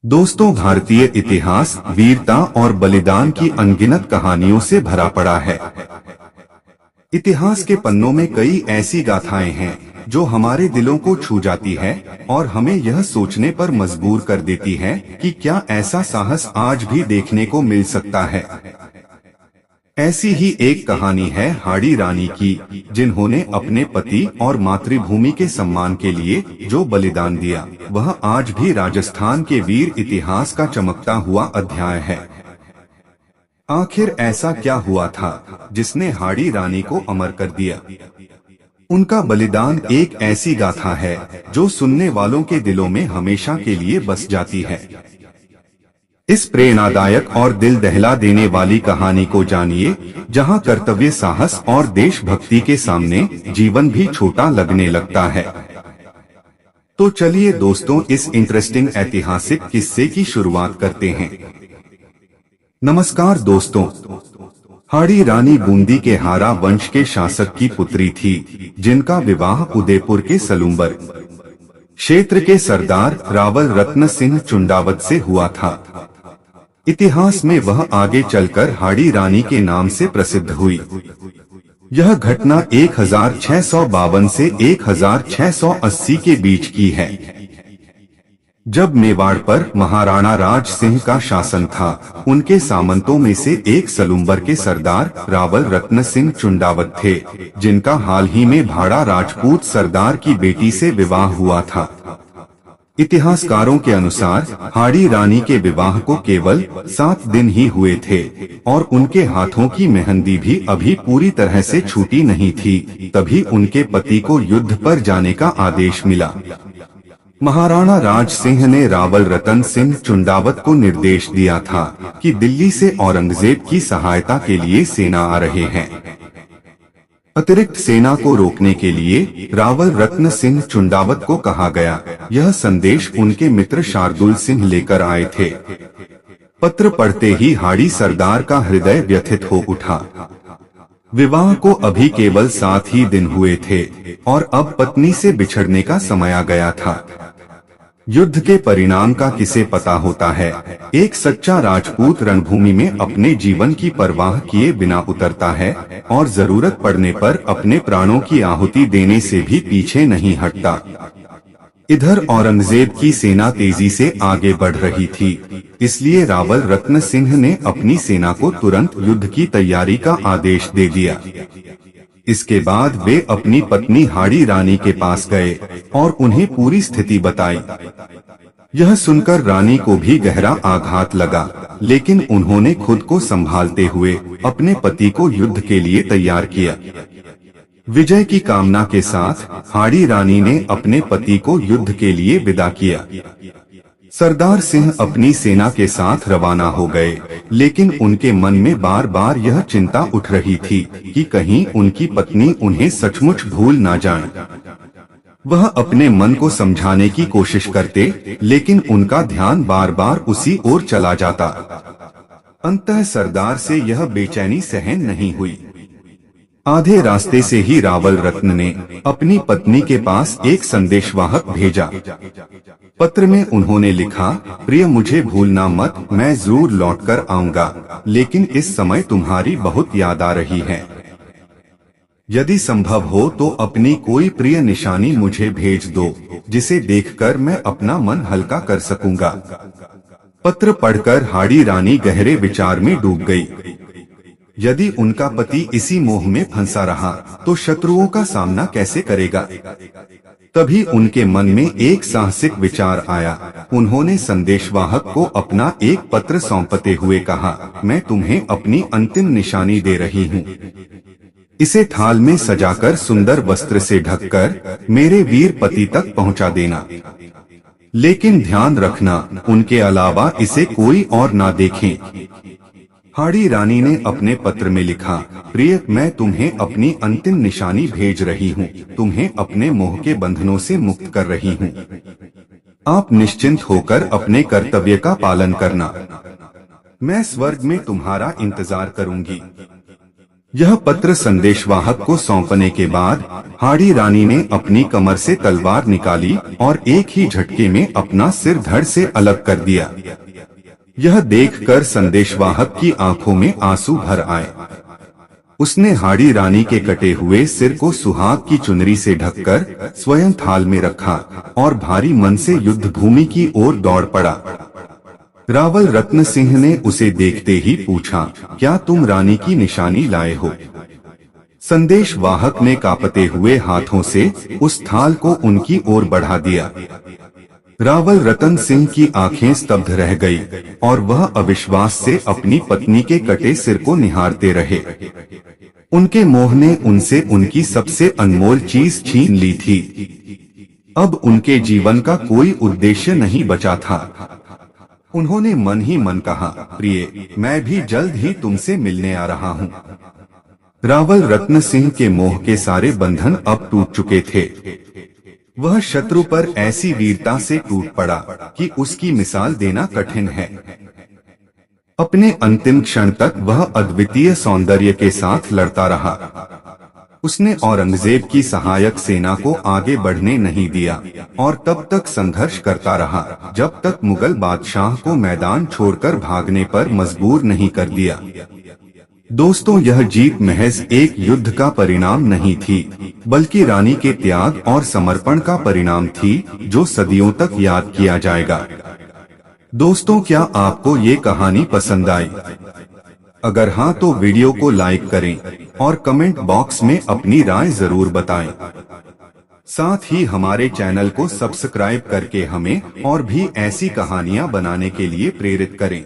दोस्तों, भारतीय इतिहास वीरता और बलिदान की अनगिनत कहानियों से भरा पड़ा है। इतिहास के पन्नों में कई ऐसी गाथाएं हैं जो हमारे दिलों को छू जाती है और हमें यह सोचने पर मजबूर कर देती है कि क्या ऐसा साहस आज भी देखने को मिल सकता है। ऐसी ही एक कहानी है हाड़ी रानी की, जिन्होंने अपने पति और मातृभूमि के सम्मान के लिए जो बलिदान दिया, वह आज भी राजस्थान के वीर इतिहास का चमकता हुआ अध्याय है। आखिर ऐसा क्या हुआ था जिसने हाड़ी रानी को अमर कर दिया? उनका बलिदान एक ऐसी गाथा है जो सुनने वालों के दिलों में हमेशा के लिए बस जाती है। इस प्रेरणादायक और दिल दहला देने वाली कहानी को जानिए, जहां कर्तव्य, साहस और देशभक्ति के सामने जीवन भी छोटा लगने लगता है। तो चलिए दोस्तों, इस इंटरेस्टिंग ऐतिहासिक किस्से की शुरुआत करते हैं। नमस्कार दोस्तों, हाड़ी रानी बूंदी के हारा वंश के शासक की पुत्री थी, जिनका विवाह उदयपुर के सलूम्बर क्षेत्र के सरदार रावल रत्न सिंह चुंडावत से हुआ था। इतिहास में वह आगे चलकर हाड़ी रानी के नाम से प्रसिद्ध हुई। यह घटना 1652 से 1680 के बीच की है, जब मेवाड़ पर महाराणा राज सिंह का शासन था। उनके सामंतों में से एक सलूम्बर के सरदार रावल रत्न सिंह चुंडावत थे, जिनका हाल ही में भाड़ा राजपूत सरदार की बेटी से विवाह हुआ था। इतिहासकारों के अनुसार हाड़ी रानी के विवाह को केवल 7 दिन ही हुए थे और उनके हाथों की मेहंदी भी अभी पूरी तरह से छूटी नहीं थी। तभी उनके पति को युद्ध पर जाने का आदेश मिला। महाराणा राज सिंह ने रावल रतन सिंह चुंडावत को निर्देश दिया था कि दिल्ली से औरंगजेब की सहायता के लिए सेना आ रहे हैं। अतिरिक्त सेना को रोकने के लिए रावल रत्न सिंह चुंडावत को कहा गया। यह संदेश उनके मित्र शार्दुल सिंह लेकर आए थे। पत्र पढ़ते ही हाड़ी सरदार का हृदय व्यथित हो उठा। विवाह को अभी केवल 7 ही दिन हुए थे और अब पत्नी से बिछड़ने का समय आ गया था। युद्ध के परिणाम का किसे पता होता है। एक सच्चा राजपूत रणभूमि में अपने जीवन की परवाह किए बिना उतरता है और जरूरत पड़ने पर अपने प्राणों की आहुति देने से भी पीछे नहीं हटता। इधर औरंगजेब की सेना तेजी से आगे बढ़ रही थी, इसलिए रावल रत्न सिंह ने अपनी सेना को तुरंत युद्ध की तैयारी का आदेश दे दिया। इसके बाद वे अपनी पत्नी हाड़ी रानी के पास गए और उन्हें पूरी स्थिति बताई। यह सुनकर रानी को भी गहरा आघात लगा, लेकिन उन्होंने खुद को संभालते हुए अपने पति को युद्ध के लिए तैयार किया। विजय की कामना के साथ हाड़ी रानी ने अपने पति को युद्ध के लिए विदा किया। सरदार सिंह अपनी सेना के साथ रवाना हो गए, लेकिन उनके मन में बार बार यह चिंता उठ रही थी कि कहीं उनकी पत्नी उन्हें सचमुच भूल ना जाए। वह अपने मन को समझाने की कोशिश करते, लेकिन उनका ध्यान बार बार उसी ओर चला जाता। अंततः सरदार से यह बेचैनी सहन नहीं हुई। आधे रास्ते से ही रावल रत्न ने अपनी पत्नी के पास एक संदेशवाहक भेजा। पत्र में उन्होंने लिखा, प्रिय, मुझे भूलना मत, मैं जरूर लौटकर आऊंगा, लेकिन इस समय तुम्हारी बहुत याद आ रही है। यदि संभव हो तो अपनी कोई प्रिय निशानी मुझे भेज दो, जिसे देखकर मैं अपना मन हल्का कर सकूंगा। पत्र पढ़कर हाड़ी रानी गहरे विचार में डूब गई। यदि उनका पति इसी मोह में फंसा रहा तो शत्रुओं का सामना कैसे करेगा? तभी उनके मन में एक साहसिक विचार आया। उन्होंने संदेशवाहक को अपना एक पत्र सौंपते हुए कहा, मैं तुम्हें अपनी अंतिम निशानी दे रही हूँ। इसे थाल में सजाकर सुंदर वस्त्र से ढककर मेरे वीर पति तक पहुँचा देना, लेकिन ध्यान रखना उनके अलावा इसे कोई और ना देखे। हाड़ी रानी ने अपने पत्र में लिखा, प्रिय, मैं तुम्हें अपनी अंतिम निशानी भेज रही हूँ, तुम्हें अपने मोह के बंधनों से मुक्त कर रही हूँ। आप निश्चिंत होकर अपने कर्तव्य का पालन करना। मैं स्वर्ग में तुम्हारा इंतजार करूंगी। यह पत्र संदेशवाहक को सौंपने के बाद हाड़ी रानी ने अपनी कमर से तलवार निकाली और एक ही झटके में अपना सिर धड़ से अलग कर दिया। यह देखकर संदेशवाहक की आंखों में आंसू भर आए। उसने हाड़ी रानी के कटे हुए सिर को सुहाग की चुनरी से ढककर स्वयं थाल में रखा और भारी मन से युद्ध भूमि की ओर दौड़ पड़ा। रावल रत्न सिंह ने उसे देखते ही पूछा, क्या तुम रानी की निशानी लाए हो? संदेशवाहक ने कांपते हुए हाथों से उस थाल को उनकी ओर बढ़ा दिया। रावल रतन सिंह की आंखें स्तब्ध रह गई और वह अविश्वास से अपनी पत्नी के कटे सिर को निहारते रहे। उनके मोह ने उनसे उनकी सबसे अनमोल चीज छीन ली थी। अब उनके जीवन का कोई उद्देश्य नहीं बचा था। उन्होंने मन ही मन कहा, प्रिय, मैं भी जल्द ही तुमसे मिलने आ रहा हूँ। रावल रत्न सिंह के मोह के सारे बंधन अब टूट चुके थे। वह शत्रु पर ऐसी वीरता से टूट पड़ा कि उसकी मिसाल देना कठिन है। अपने अंतिम क्षण तक वह अद्वितीय सौंदर्य के साथ लड़ता रहा। उसने औरंगजेब की सहायक सेना को आगे बढ़ने नहीं दिया और तब तक संघर्ष करता रहा जब तक मुगल बादशाह को मैदान छोड़कर भागने पर मजबूर नहीं कर दिया। दोस्तों, यह जीत महज एक युद्ध का परिणाम नहीं थी, बल्कि रानी के त्याग और समर्पण का परिणाम थी, जो सदियों तक याद किया जाएगा। दोस्तों, क्या आपको ये कहानी पसंद आई? अगर हाँ तो वीडियो को लाइक करें और कमेंट बॉक्स में अपनी राय जरूर बताएं। साथ ही हमारे चैनल को सब्सक्राइब करके हमें और भी ऐसी कहानियाँ बनाने के लिए प्रेरित करें।